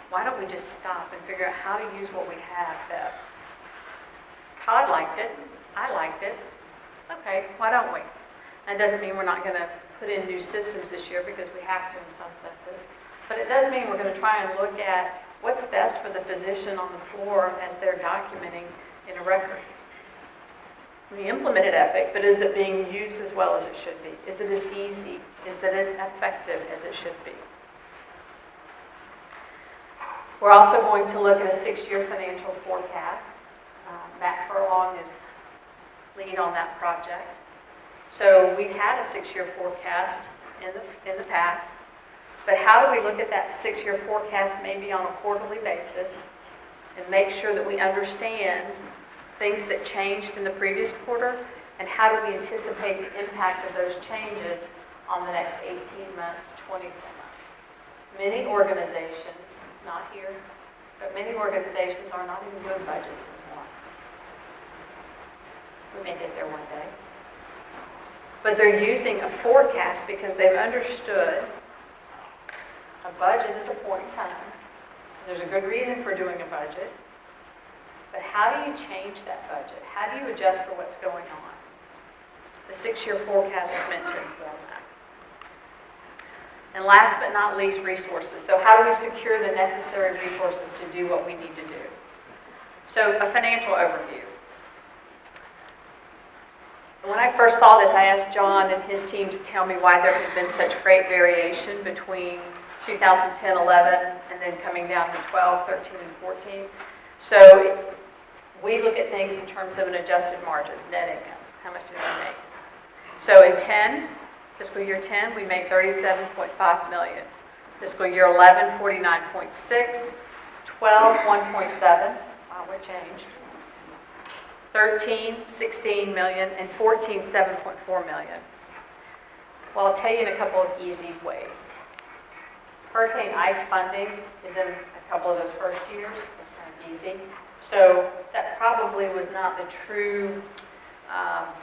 why don't we just stop and figure out how to use what we have best? Todd liked it. I liked it. Okay, why don't we? That doesn't mean we're not going to put in new systems this year, because we have to in some senses. But it does mean we're going to try and look at what's best for the physician on the floor as they're documenting in a record. We implemented EPIC, but is it being used as well as it should be? Is it as easy? Is it as effective as it should be? We're also going to look at a 6-year financial forecast. Matt Furlong is lead on that project. So we've had a 6-year forecast in the past, but how do we look at that 6-year forecast maybe on a quarterly basis and make sure that we understand things that changed in the previous quarter, and how do we anticipate the impact of those changes on the next 18 months, 24 months? Many organizations, not here, but many organizations are not even doing budgets anymore. We may get there one day. But they're using a forecast because they've understood a budget is a point in time. There's a good reason for doing a budget. But how do you change that budget? How do you adjust for what's going on? The 6-year forecast is meant to inform that. And last but not least, resources. So how do we secure the necessary resources to do what we need to do? So a financial overview. When I first saw this, I asked John and his team to tell me why there had been such great variation between 2010, 11, and then coming down to 12, 13, and 14. So we look at things in terms of an adjusted margin, net income. How much did we make? So in fiscal year 10, we made $37.5 million. Fiscal year 11, 49.6. 12, 1.7. Wow, we changed. 13, 16 million, and 14, 7.4 million. Well, I'll tell you in a couple of easy ways. Hurricane Ike funding is in a couple of those first years. It's kind of easy. So that probably was not the true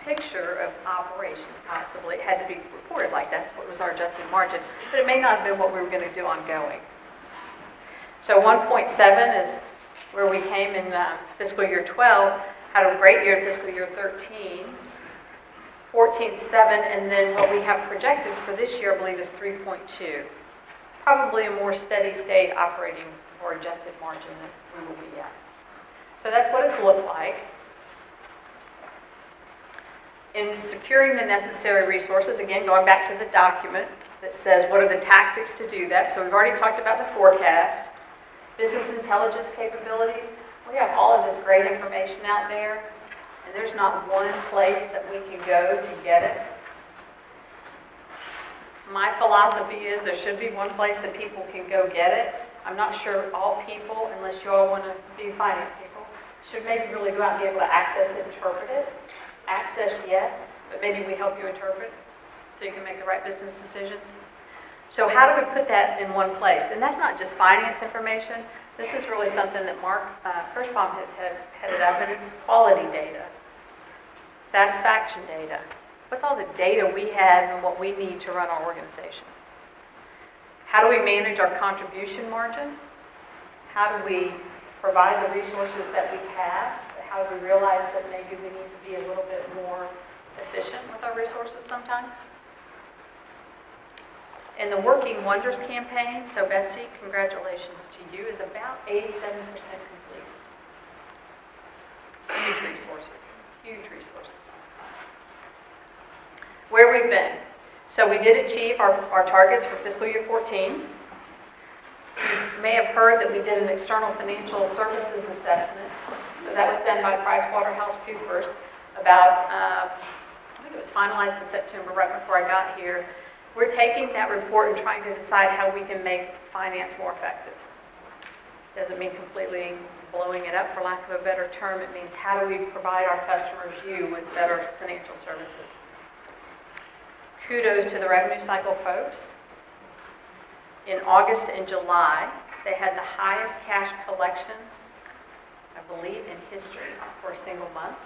picture of operations, possibly. It had to be reported like that's what was our adjusted margin, but it may not have been what we were going to do ongoing. So 1.7 is where we came in fiscal year 12, had a great year in fiscal year 13, 14.7, and then what we have projected for this year, I believe, is 3.2. Probably a more steady state operating or adjusted margin that we will be at. So that's what it's looked like. In securing the necessary resources, again, going back to the document that says what are the tactics to do that. So we've already talked about the forecast, business intelligence capabilities. We have all of this great information out there, and there's not one place that we can go to get it. My philosophy is there should be one place that people can go get it. I'm not sure all people, unless you all want to be finance people, should maybe really go out and be able to access and interpret it. Access, yes, but maybe we help you interpret so you can make the right business decisions. So how do we put that in one place? And that's not just finance information. This is really something that Mark Kirschbaum has headed up, and it's quality data, satisfaction data. What's all the data we have and what we need to run our organization? How do we manage our contribution margin? How do we provide the resources that we have? How do we realize that maybe we need to be a little bit more efficient with our resources sometimes? And the Working Wonders campaign, so Betsy, congratulations to you, is about 87% complete. huge resources, huge resources. Where we've been. So we did achieve our targets for fiscal year 14. You may have heard that we did an external financial services assessment. So that was done by PricewaterhouseCoopers about, I think it was finalized in September, right before I got here. We're taking that report and trying to decide how we can make finance more effective. Doesn't mean completely blowing it up, for lack of a better term. It means how do we provide our customers, you, with better financial services. Kudos to the revenue cycle folks. In August and July, they had the highest cash collections, I believe, in history for a single month.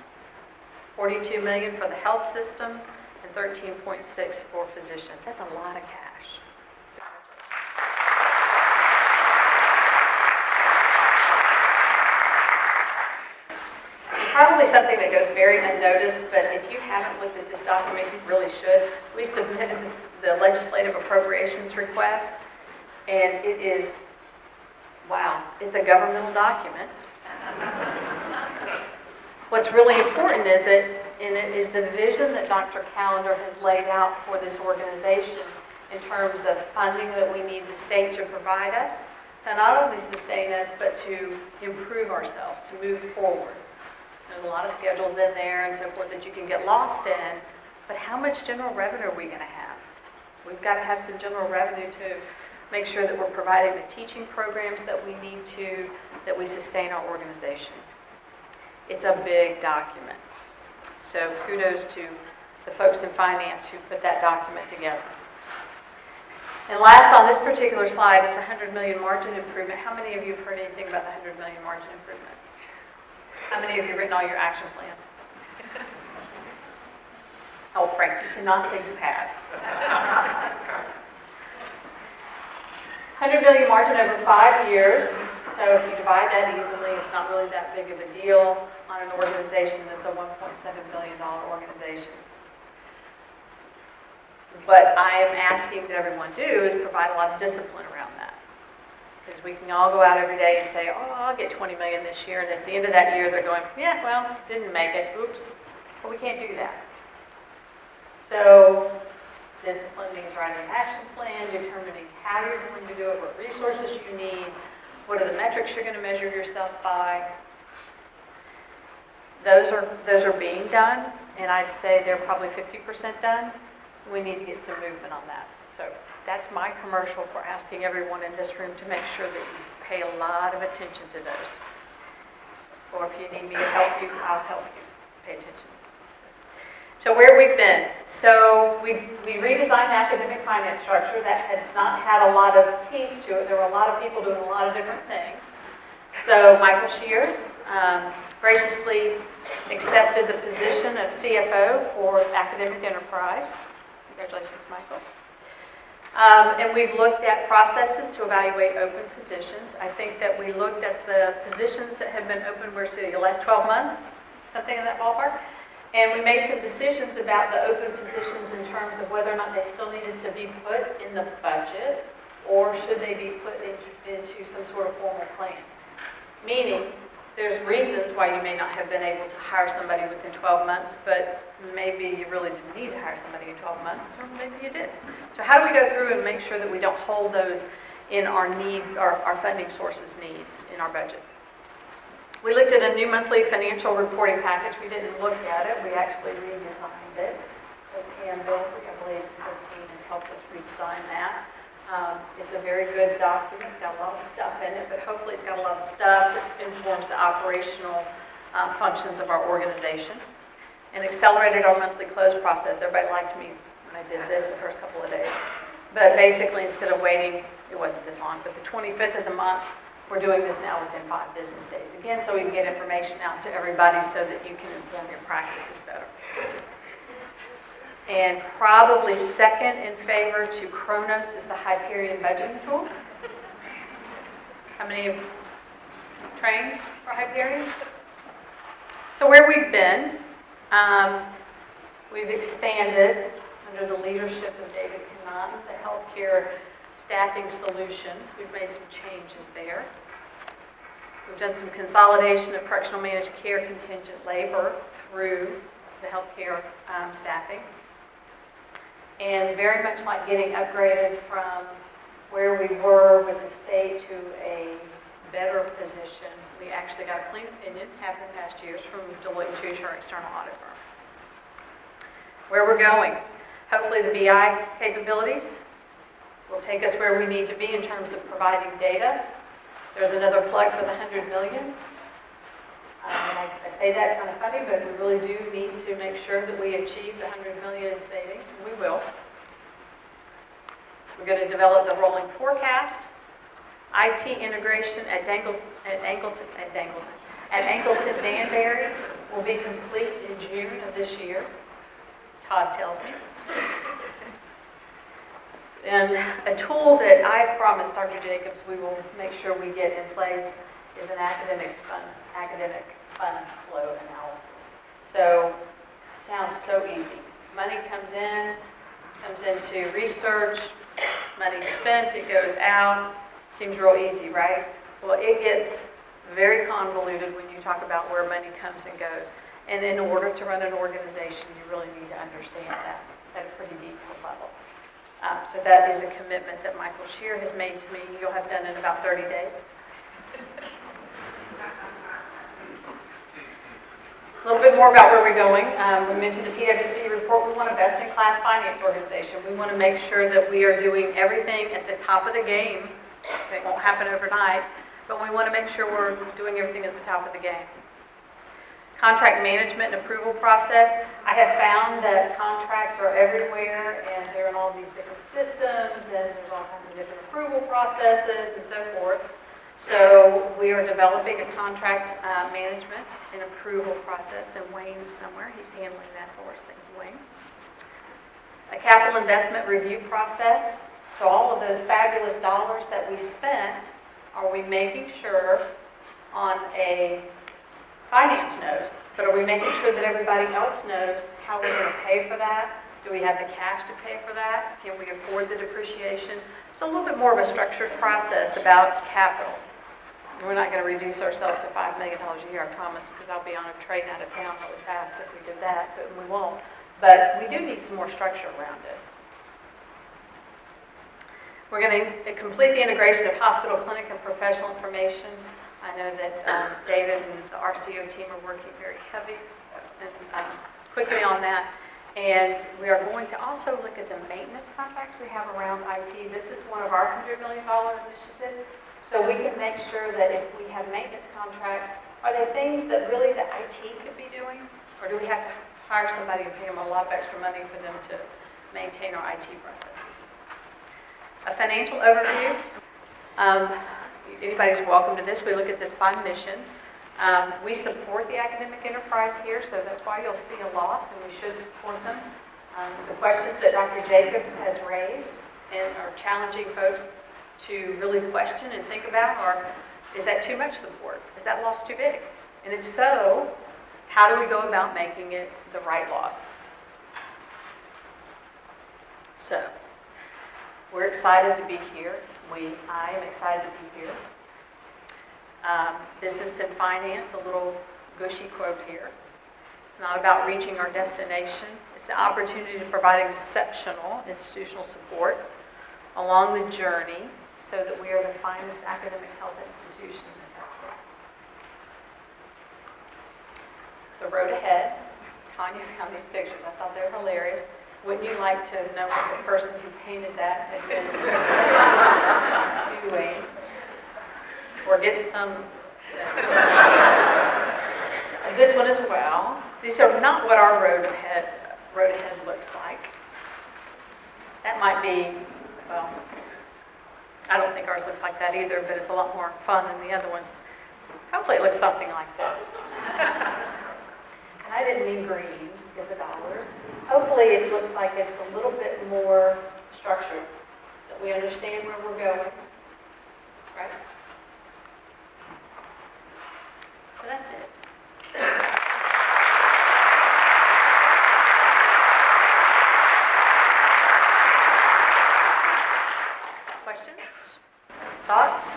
$42 million for the health system and $13.6 for physicians. That's a lot of cash. Probably something that goes very unnoticed, but if you haven't looked at this document, you really should. We submitted the legislative appropriations request, and it is, wow, it's a governmental document. What's really important is the vision that Dr. Callender has laid out for this organization in terms of funding that we need the state to provide us, to not only sustain us, but to improve ourselves, to move forward. There's a lot of schedules in there and so forth that you can get lost in, but how much general revenue are we going to have? We've got to have some general revenue to make sure that we're providing the teaching programs that we need to, that we sustain our organization. It's a big document. So kudos to the folks in finance who put that document together. And last on this particular slide is the 100 million margin improvement. How many of you have heard anything about the 100 million margin improvement? How many of you have written all your action plans? Oh, Frank, you cannot say you have. 100 million margin over 5 years. So if you divide that evenly, it's not really that big of a deal on an organization that's a $1.7 billion organization. What I am asking that everyone do is provide a lot of discipline around that. Because we can all go out every day and say, oh, I'll get 20 million this year, and at the end of that year they're going, yeah, well, didn't make it, oops. But we can't do that. So discipline means writing an action plan, determining how you're going to do it, what resources you need, what are the metrics you're going to measure yourself by. Those are being done, and I'd say they're probably 50% done. We need to get some movement on that. So that's my commercial for asking everyone in this room to make sure that you pay a lot of attention to those. Or if you need me to help you, I'll help you. Pay attention. So where we've been. So we redesigned the academic finance structure. That had not had a lot of teeth to it. There were a lot of people doing a lot of different things. So Michael Shear graciously accepted the position of CFO for Academic Enterprise. Congratulations, Michael. And we've looked at processes to evaluate open positions. I think that we looked at the positions that have been open for the last 12 months, something in that ballpark. And we made some decisions about the open positions in terms of whether or not they still needed to be put in the budget or should they be put into some sort of formal plan. Meaning, there's reasons why you may not have been able to hire somebody within 12 months, but maybe you really didn't need to hire somebody in 12 months, or maybe you did. So how do we go through and make sure that we don't hold those in our funding sources needs in our budget? We looked at a new monthly financial reporting package. We didn't look at it. We actually redesigned it. So Campbell, I believe her team has helped us redesign that. It's a very good document. It's got a lot of stuff in it, but hopefully it's got a lot of stuff that informs the operational functions of our organization. And accelerated our monthly close process. Everybody liked me when I did this the first couple of days. But basically, instead of waiting, it wasn't this long, but the 25th of the month, we're doing this now within 5 business days. Again, so we can get information out to everybody so that you can inform your practices better. And probably second in favor to Kronos is the Hyperion budgeting tool. How many have trained for Hyperion? So where we've been, we've expanded under the leadership of David Cannon, the healthcare staffing solutions. We've made some changes there. We've done some consolidation of correctional managed care contingent labor through the healthcare staffing. And very much like getting upgraded from where we were with the state to a better position, we actually got a clean opinion, happened in past years, from Deloitte & Touche, our external audit firm. Where we're going, hopefully the BI capabilities will take us where we need to be in terms of providing data. There's another plug for the $100 million. I say that kind of funny, but we really do need to make sure that we achieve the $100 million in savings, and we will. We're going to develop the rolling forecast. IT integration at Angleton Danbury will be complete in June of this year, Todd tells me. And a tool that I've promised Dr. Jacobs we will make sure we get in place is an academic funds flow analysis. So it sounds so easy. Money comes into research, money spent, it goes out. Seems real easy, right? Well, it gets very convoluted when you talk about where money comes and goes. And in order to run an organization, you really need to understand that at a pretty detailed level. So that is a commitment that Michael Shear has made to me. You'll have done in about 30 days. A little bit more about where we're going. We mentioned the PwC report. We want a best-in-class finance organization. We want to make sure that we are doing everything at the top of the game. It won't happen overnight, but we want to make sure we're doing everything at the top of the game. Contract management and approval process. I have found that contracts are everywhere, and they're in all these different systems, and there's all kinds of different approval processes and so forth. So we are developing a contract management and approval process, and Wayne's somewhere. He's handling that for us. Thank you, Wayne. A capital investment review process. So all of those fabulous dollars that we spent, are we making sure on a finance knows, but are we making sure that everybody else knows how we're going to pay for that? Do we have the cash to pay for that? Can we afford the depreciation? So a little bit more of a structured process about capital. We're not going to reduce ourselves to $5 million a year, I promise, because I'll be on a train out of town really fast if we did that, but we won't. But we do need some more structure around it. We're going to complete the integration of hospital, clinic, and professional information. I know that David and the RCO team are working very heavy and quickly on that. And we are going to also look at the maintenance contracts we have around IT. This is one of our $100 million initiatives. So we can make sure that if we have maintenance contracts, are they things that really the IT could be doing? Or do we have to hire somebody and pay them a lot of extra money for them to maintain our IT processes? A financial overview. Anybody's welcome to this. We look at this by mission. We support the academic enterprise here, so that's why you'll see a loss, and we should support them. The questions that Dr. Jacobs has raised and are challenging folks to really question and think about are, is that too much support? Is that loss too big? And if so, how do we go about making it the right loss? So, we're excited to be here. I am excited to be here. Business and finance, a little gushy quote here. It's not about reaching our destination. It's the opportunity to provide exceptional institutional support along the journey so that we are the finest academic health institution in the country. The road ahead. Tanya found these pictures. I thought they were hilarious. Wouldn't you like to know what the person who painted that had been doing? Or get some... This one as well. These are not what our road ahead looks like. That might be, well, I don't think ours looks like that either, but it's a lot more fun than the other ones. Hopefully it looks something like this. And I didn't mean green, because the dollars. Hopefully it looks like it's a little bit more structured, that we understand where we're going, right? So that's it. Questions? Thoughts?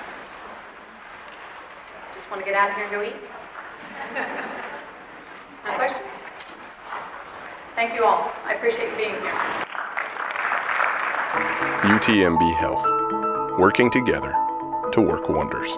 Just want to out of here and go eat? No questions? Thank you all. I appreciate you being here. UTMB Health, working together to work wonders.